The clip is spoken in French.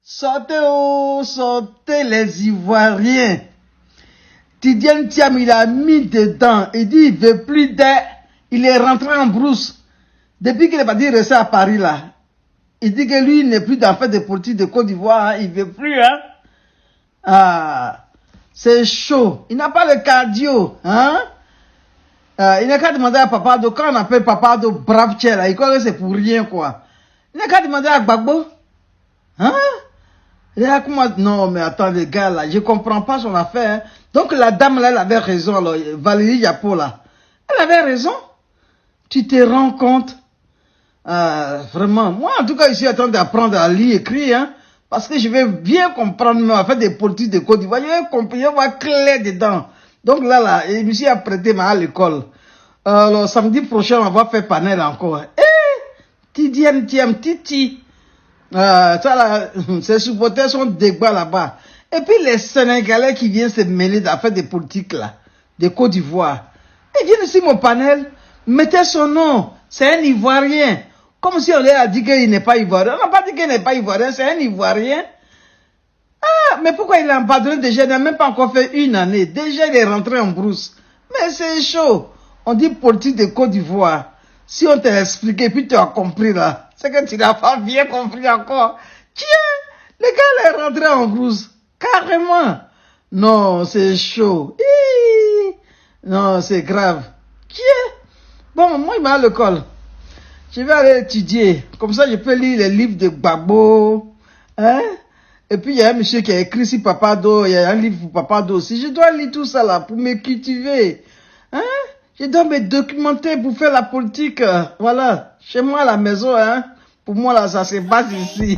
Sortez, oh, sortez les Ivoiriens. Tidiane Thiam, il a mis dedans. Il dit, il veut plus d'air. Il est rentré en brousse. Depuis qu'il est parti rester à Paris, là. Il dit que lui, il n'est plus dans fait de politique de Côte d'Ivoire. Hein. Il veut plus, hein. Ah, c'est chaud. Il n'a pas le cardio, hein. Il n'a qu'à demander à Papado. Quand on appelle Papado brave là, il croit que c'est pour rien, quoi. Il n'a qu'à demander à Gbagbo. Hein? Non, mais attends, les gars, là, je comprends pas son affaire. Hein. Donc, la dame, là, elle avait raison, alors, Valérie Yapo, là. Elle avait raison. Tu te rends compte? Vraiment. Moi, en tout cas, je suis en train d'apprendre à lire et écrire, hein. Parce que je vais bien comprendre, mais en fait, des politiques de Côte d'Ivoire. Je vais comprendre, je vais voir clair dedans. Donc, là, je me suis apprêté à l'école. Alors, samedi prochain, on va faire panel encore. Tidiane Thiam, Titi. Ça là, ces supporters sont dégoûtés là-bas. Et puis les Sénégalais qui viennent se mêler d'affaires de politique là, de Côte d'Ivoire. Ils viennent ici mon panel, mettez son nom, c'est un Ivoirien. Comme si on leur a dit qu'il n'est pas Ivoirien. On n'a pas dit qu'il n'est pas Ivoirien, c'est un Ivoirien. Ah, mais pourquoi il a empadronné déjà? Il n'a même pas encore fait une année. Déjà il est rentré en brousse. Mais c'est chaud. On dit politique de Côte d'Ivoire. Si on t'a expliqué, puis tu as compris là. C'est que tu n'as pas bien compris encore. Tiens, le gars est rentré en brousse. Carrément. Non, c'est chaud. Non, c'est grave. Tiens. Bon, moi, il m'a à l'école. Je vais aller étudier. Comme ça, je peux lire les livres de Gbagbo. Hein? Et puis, il y a un monsieur qui a écrit sur Papado. Il y a un livre pour Papado aussi. Je dois lire tout ça là pour me cultiver. Hein? Je dois me documenter pour faire la politique. Voilà. Chez moi à la maison, hein. Pour moi, là, ça se passe ici.